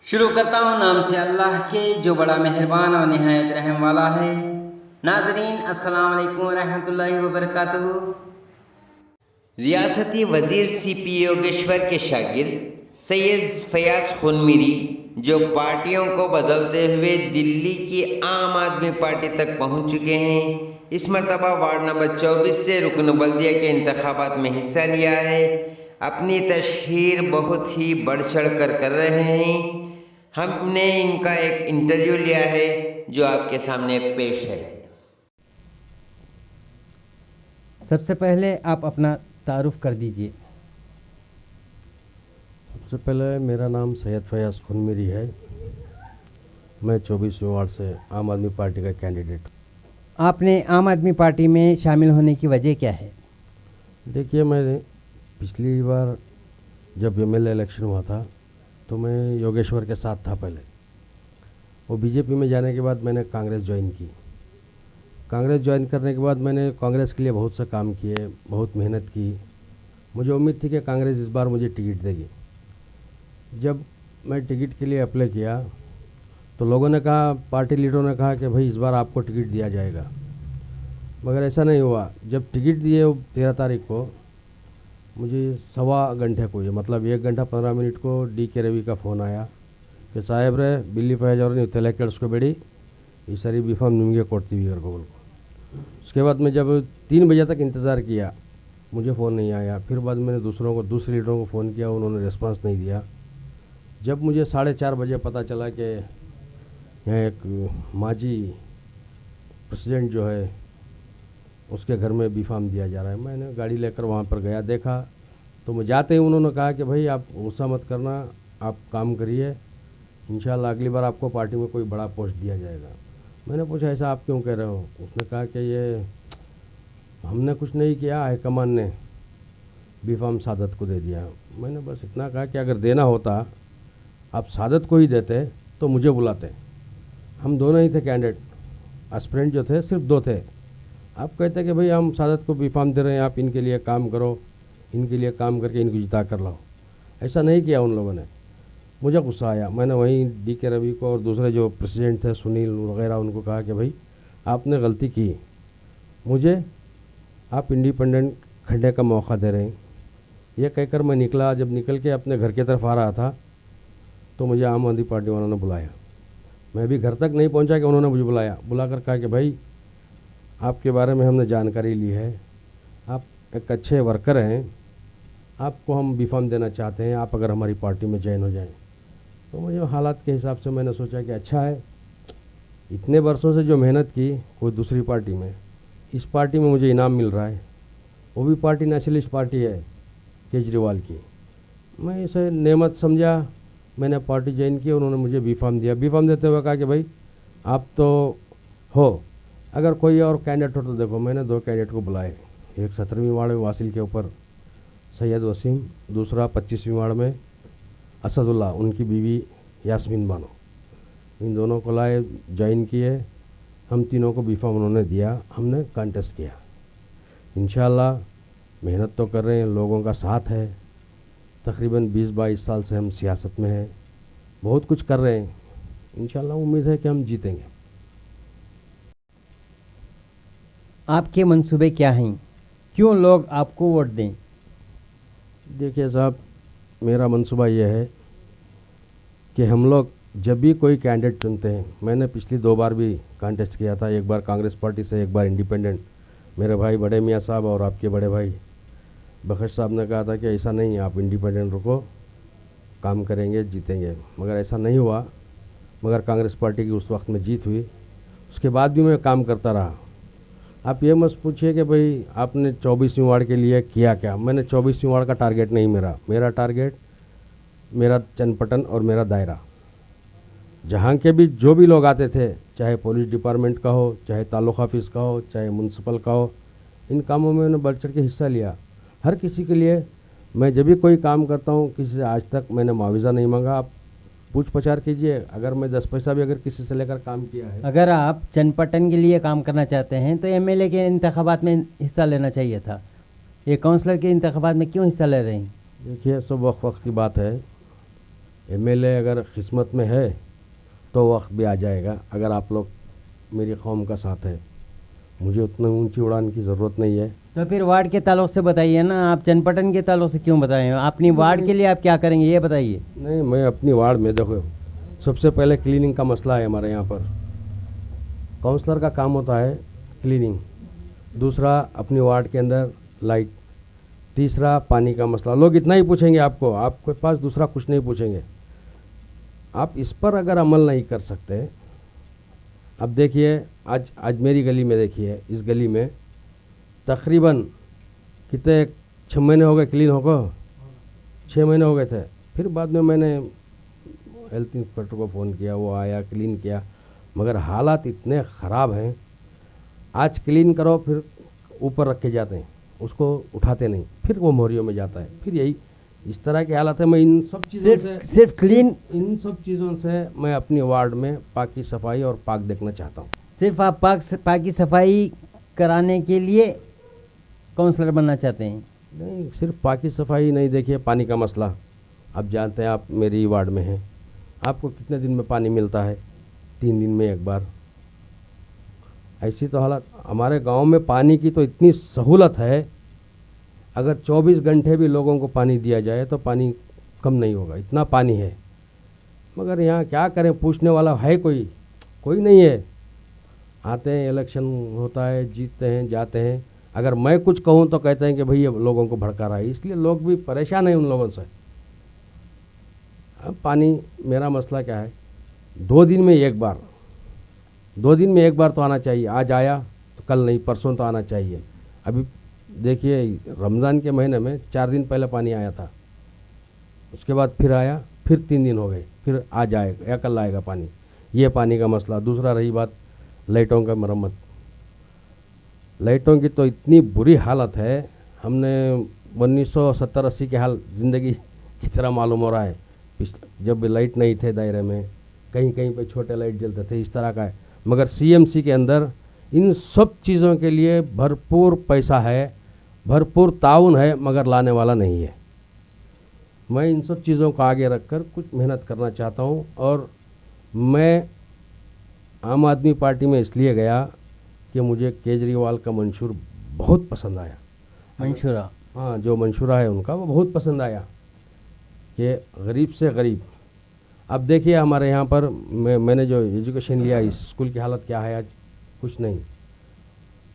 शुरू करता हूँ नाम से अल्लाह के जो बड़ा मेहरबान और निहायत रहम वाला है। नाजरीन अस्सलाम वालेकुम रहमतुल्लाहि व बरकातहू। रियासती वजीर सीपी योगेश्वर के शागिर्द सैयद फयाज खुन मीरी जो पार्टियों को बदलते हुए दिल्ली की आम आदमी पार्टी तक पहुंच चुके हैं, इस मरतबा वार्ड नंबर 24 से रुकन बल्दिया के इंतखाबात में हिस्सा लिया है। अपनी तशहीर बहुत ही बढ़ चढ़ कर रहे हैं। हमने इनका एक इंटरव्यू लिया है जो आपके सामने पेश है। सबसे पहले आप अपना तारुफ कर दीजिए। सबसे पहले मेरा नाम सैयद फयाज खुन मीरी है। मैं 24वें वार्ड से आम आदमी पार्टी का कैंडिडेट। आपने आम आदमी पार्टी में शामिल होने की वजह क्या है? देखिए, मैं पिछली बार जब एमएलए इलेक्शन हुआ था तो मैं योगेश्वर के साथ था। पहले वो बीजेपी में जाने के बाद मैंने कांग्रेस ज्वाइन की। कांग्रेस ज्वाइन करने के बाद मैंने कांग्रेस के लिए बहुत से काम किए, बहुत मेहनत की। मुझे उम्मीद थी कि कांग्रेस इस बार मुझे टिकट देगी। जब मैं टिकट के लिए अप्लाई किया तो लोगों ने कहा, पार्टी लीडरों ने कहा कि भाई इस बार आपको टिकट दिया जाएगा, मगर ऐसा नहीं हुआ। जब टिकट दिए 13 तारीख को, मुझे 1.25 घंटे को, मतलब 1 घंटा 15 मिनट को DK रवि का फ़ोन आया कि साहेब रे बिल्ली पैजर तेल केड़स्कोबेड़ी ಈ ಸರಿ ಬಿಫಾಮ್ ನಿಮಗೆ ಕೊಡ್ತೀವಿ बोल। उसके बाद मैं जब 3 बजे तक इंतज़ार किया, मुझे फ़ोन नहीं आया। फिर बाद मैंने दूसरे लीडरों को फ़ोन किया, उन्होंने रिस्पांस नहीं दिया। जब मुझे 4:30 बजे पता चला कि यहाँ एक माजी प्रेसिडेंट जो है उसके घर में बीफाम दिया जा रहा है, मैंने गाड़ी लेकर वहाँ पर गया। देखा तो मैं जाते ही उन्होंने कहा कि भाई आप गुस्सा मत करना, आप काम करिए, इंशाल्लाह अगली बार आपको पार्टी में कोई बड़ा पोस्ट दिया जाएगा। मैंने पूछा ऐसा आप क्यों कह रहे हो? उसने कहा कि ये हमने कुछ नहीं किया, हाईकमान ने बीफाम सादत को दे दिया। मैंने बस इतना कहा कि अगर देना होता आप सादत को ही देते तो मुझे बुलाते। हम दोनों ही थे कैंडिडेट, एस्पिरेंट जो थे सिर्फ 2 थे। आप कहते कि भाई हम सादत को बीफाम दे रहे हैं, आप इनके लिए काम करो, इनके लिए काम करके इनको जिता कर लाओ। ऐसा नहीं किया उन लोगों ने। मुझे गुस्सा आया। मैंने वहीं DK रवि को और दूसरे जो प्रेसिडेंट थे सुनील वगैरह, उनको कहा कि भाई आपने गलती की, मुझे आप इंडिपेंडेंट खड़े का मौका दे रहे हैं। ये कहकर मैं निकला। जब निकल के अपने घर की तरफ आ रहा था तो मुझे आम आदमी पार्टी वालों ने बुलाया। मैं भी घर तक नहीं पहुंचा कि उन्होंने मुझे बुलाकर कहा कि भाई आपके बारे में हमने जानकारी ली है, आप एक अच्छे वर्कर हैं, आपको हम बीफाम देना चाहते हैं, आप अगर हमारी पार्टी में ज्वाइन हो जाएं। तो मुझे हालात के हिसाब से मैंने सोचा कि अच्छा है, इतने वर्षों से जो मेहनत की कोई दूसरी पार्टी में, इस पार्टी में मुझे इनाम मिल रहा है। वो भी पार्टी नेशनलिस्ट पार्टी है केजरीवाल की। मैं इसे नेमत समझा, मैंने पार्टी ज्वाइन की। उन्होंने मुझे बीफाम दिया। बीफाम देते हुए कहा कि भाई आप तो हो, अगर कोई और कैंडिडेट हो तो देखो। मैंने 2 कैंडिडेट को बुलाए, एक 17वीं वार्ड में वासिल के ऊपर सैयद वसीम, दूसरा 25वीं वार्ड में असदुल्ला, उनकी बीवी यास्मीन बानो। इन दोनों को लाए, ज्वाइन किए। हम तीनों को बीफाम उन्होंने दिया, हमने कंटेस्ट किया। इंशाल्लाह मेहनत तो कर रहे हैं, लोगों का साथ है। तकरीबन 20-22 साल से हम सियासत में हैं, बहुत कुछ कर रहे हैं। इंशाल्लाह उम्मीद है कि हम जीतेंगे। आपके मंसूबे क्या हैं? क्यों लोग आपको वोट दें? देखिए साहब, मेरा मंसूबा ये है कि हम लोग जब भी कोई कैंडिडेट चुनते हैं, मैंने पिछली 2 बार भी कॉन्टेस्ट किया था, एक बार कांग्रेस पार्टी से, एक बार इंडिपेंडेंट। मेरे भाई बड़े मियाँ साहब और आपके बड़े भाई बखश साहब ने कहा था कि ऐसा नहीं है, आप इंडिपेंडेंट रुको, काम करेंगे, जीतेंगे। मगर ऐसा नहीं हुआ। मगर कांग्रेस पार्टी की उस वक्त में जीत हुई। उसके बाद भी मैं काम करता रहा। आप ये मत पूछिए कि भाई आपने 24वीं वार्ड के लिए किया क्या। मैंने 24वीं वार्ड का टारगेट नहीं, मेरा टारगेट मेरा चन्नपटन और मेरा दायरा। जहाँ के भी जो भी लोग आते थे, चाहे पुलिस डिपार्टमेंट का हो, चाहे तालुका ऑफिस का हो, चाहे म्यूनसिपल का हो, इन कामों में मैंने बढ़ चढ़ के हिस्सा लिया। हर किसी के लिए मैं जब भी कोई काम करता हूँ, किसी से आज तक मैंने मुआवजा नहीं मांगा। आप पूछ पछाड़ कीजिए, अगर मैं 10 पैसा भी अगर किसी से लेकर काम किया है। अगर आप चन्नपटन के लिए काम करना चाहते हैं तो MLA के इंतखाबात में हिस्सा लेना चाहिए था। ये काउंसलर के इंतखाबात में क्यों हिस्सा ले रहे हैं? देखिए, सब वक्त की बात है। एमएलए अगर किस्मत में है तो वक्त भी आ जाएगा, अगर आप लोग मेरी कौम का साथ है। मुझे उतना ऊंची उड़ान की ज़रूरत नहीं है। तो फिर वार्ड के ताल्लुक से बताइए ना, आप चनपटन के ताल्लुक से क्यों बताएं? अपनी वार्ड के लिए आप क्या करेंगे ये बताइए। नहीं, मैं अपनी वार्ड में देखो, सबसे पहले क्लीनिंग का मसला है हमारे यहाँ पर। काउंसलर का काम होता है क्लीनिंग, दूसरा अपनी वार्ड के अंदर लाइट, तीसरा पानी का मसला। लोग इतना ही पूछेंगे आपको, आपके पास दूसरा कुछ नहीं पूछेंगे। आप इस पर अगर अमल नहीं कर सकते, अब देखिए आज मेरी गली में देखिए, इस गली में तकरीबन कितने 6 महीने हो गए क्लीन होको, 6 महीने हो गए थे। फिर बाद में मैंने हेल्थ इंस्पेक्टर को फ़ोन किया, वो आया क्लीन किया, मगर हालात इतने ख़राब हैं। आज क्लीन करो, फिर ऊपर रख के जाते हैं, उसको उठाते नहीं, फिर वो मोहरियों में जाता है, फिर यही इस तरह की हालत है। मैं इन सब चीज़ों से सिर्फ क्लीन, इन सब चीज़ों से मैं अपनी वार्ड में पाकी सफाई और पाक देखना चाहता हूँ। सिर्फ आप पाकी सफाई कराने के लिए काउंसलर बनना चाहते हैं? नहीं, सिर्फ पाकी सफाई नहीं, देखिए पानी का मसला आप जानते हैं, आप मेरी वार्ड में हैं, आपको कितने दिन में पानी मिलता है? 3 दिन में एक बार। ऐसी तो हालत हमारे गांव में पानी की तो इतनी सहूलत है, अगर 24 घंटे भी लोगों को पानी दिया जाए तो पानी कम नहीं होगा, इतना पानी है। मगर यहाँ क्या करें, पूछने वाला है कोई नहीं है। आते हैं, इलेक्शन होता है, जीतते हैं, जाते हैं। अगर मैं कुछ कहूँ तो कहते हैं कि भैया लोगों को भड़का रहा है, इसलिए लोग भी परेशान हैं उन लोगों से। अब पानी, मेरा मसला क्या है, 2 दिन में एक बार, 2 दिन में एक बार तो आना चाहिए। आज आया तो कल नहीं, परसों तो आना चाहिए। अभी देखिए रमज़ान के महीने में 4 दिन पहले पानी आया था, उसके बाद फिर आया, फिर 3 दिन हो गए, फिर आज आएगा या कल आएगा पानी। ये पानी का मसला। दूसरा रही बात लाइटों का मरम्मत, लाइटों की तो इतनी बुरी हालत है, हमने 1970-80 के हाल ज़िंदगी की तरह मालूम हो रहा है। जब लाइट नहीं थे दायरे में, कहीं कहीं पे छोटे लाइट जलते थे, इस तरह का है। मगर सीएमसी के अंदर इन सब चीज़ों के लिए भरपूर पैसा है, भरपूर ताउन है, मगर लाने वाला नहीं है। मैं इन सब चीज़ों को आगे रखकर कुछ मेहनत करना चाहता हूँ। और मैं आम आदमी पार्टी में इसलिए गया कि मुझे केजरीवाल का मंशूर बहुत पसंद आया। मंशूरा? हाँ, जो मंशूरा है उनका वो बहुत पसंद आया कि गरीब से गरीब। अब देखिए हमारे यहाँ पर मैंने जो एजुकेशन लिया, इस स्कूल की हालत क्या है आज, कुछ नहीं।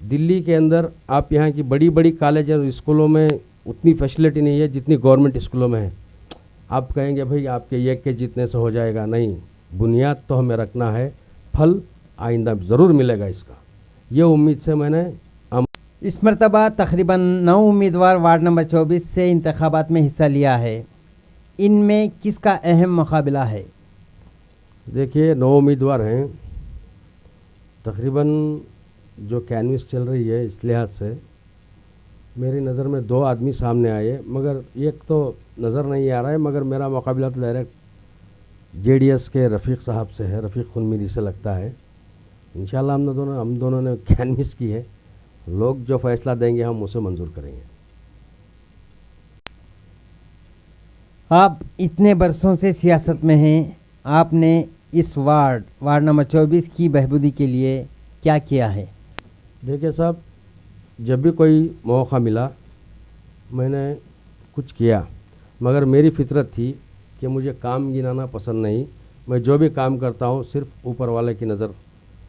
दिल्ली के अंदर आप यहाँ की बड़ी बड़ी कॉलेज और स्कूलों में उतनी फैसिलिटी नहीं है जितनी गवर्नमेंट स्कूलों में है। आप कहेंगे भाई आपके एक के जीतने से हो जाएगा, नहीं, बुनियाद तो हमें रखना है, फल आइंदा ज़रूर मिलेगा इसका, ये उम्मीद से मैंने इस मरतबा तकरीबन 9 उम्मीदवार वार्ड नंबर 24 से इंतखाबात में हिस्सा लिया है। इनमें किसका अहम मुकाबला है? देखिए 9 उम्मीदवार हैं, तकरीबन जो कैनवस चल रही है इस लिहाज से मेरी नज़र में 2 आदमी सामने आए, मगर एक तो नज़र नहीं आ रहा है, मगर मेरा मुकाबला तो डायरेक्ट जेडीएस के रफ़ीक साहब से है, रफ़ीक खुनमीरी से लगता है। इंशाल्लाह हम दोनों ने कैनवस की है, लोग जो फैसला देंगे हम उसे मंजूर करेंगे। आप इतने बरसों से सियासत में हैं, आपने इस वार्ड नंबर 24 की बहबूदी के लिए क्या किया है? देखिए साहब, जब भी कोई मौका मिला मैंने कुछ किया, मगर मेरी फितरत थी कि मुझे काम गिनाना पसंद नहीं। मैं जो भी काम करता हूँ सिर्फ ऊपर वाले की नज़र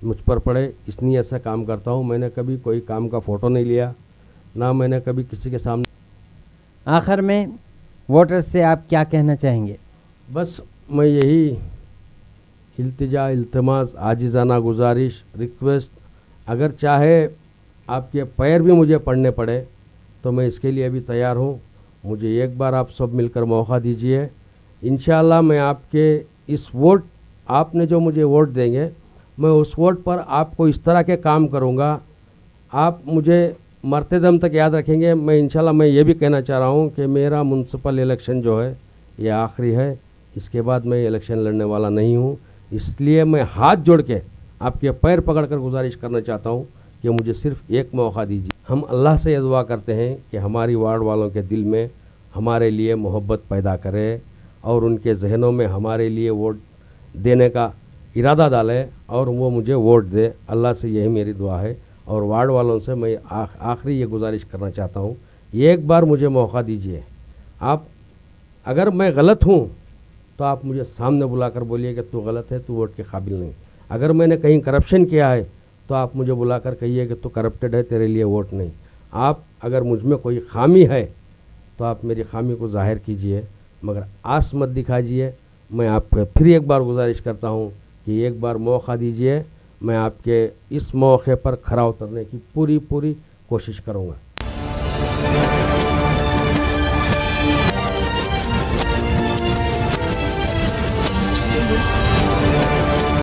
मुझ पर पड़े, इसलिए ऐसा काम करता हूँ। मैंने कभी कोई काम का फ़ोटो नहीं लिया, ना मैंने कभी किसी के सामने। आखिर में वोटर्स से आप क्या कहना चाहेंगे? बस मैं यही इल्तिजा, इल्तमास, आजिज़ाना गुजारिश, रिक्वेस्ट, अगर चाहे आपके पैर भी मुझे पड़ने पड़े तो मैं इसके लिए भी तैयार हूँ। मुझे एक बार आप सब मिलकर मौका दीजिए, इंशाअल्लाह मैं आपके इस वोट, आपने जो मुझे वोट देंगे, मैं उस वोट पर आपको इस तरह के काम करूँगा, आप मुझे मरते दम तक याद रखेंगे। मैं इंशाल्लाह मैं ये भी कहना चाह रहा हूँ कि मेरा म्युनिसिपल इलेक्शन जो है ये आखिरी है, इसके बाद मैं इलेक्शन लड़ने वाला नहीं हूँ। इसलिए मैं हाथ जोड़ के आपके पैर पकड़कर गुजारिश करना चाहता हूँ कि मुझे सिर्फ एक मौका दीजिए। हम अल्लाह से ये दुआ करते हैं कि हमारी वार्ड वालों के दिल में हमारे लिए मोहब्बत पैदा करे और उनके जहनों में हमारे लिए वोट देने का इरादा डाले और वो मुझे वोट दे। अल्लाह से यही मेरी दुआ है। और वार्ड वालों से मैं आखिरी ये गुजारिश करना चाहता हूँ, एक बार मुझे मौका दीजिए। आप अगर मैं गलत हूँ तो आप मुझे सामने बुलाकर बोलिए कि तू गलत है, तू वोट के काबिल नहीं। अगर मैंने कहीं करप्शन किया है तो आप मुझे बुलाकर कहिए कि तू करप्टेड है, तेरे लिए वोट नहीं। आप अगर मुझ में कोई खामी है तो आप मेरी खामी को जाहिर कीजिए, मगर आस मत दिखाइए। मैं आपको फिर एक बार गुजारिश करता हूँ कि एक बार मौका दीजिए। मैं आपके इस मौके पर खरा उतरने की पूरी कोशिश करूँगा।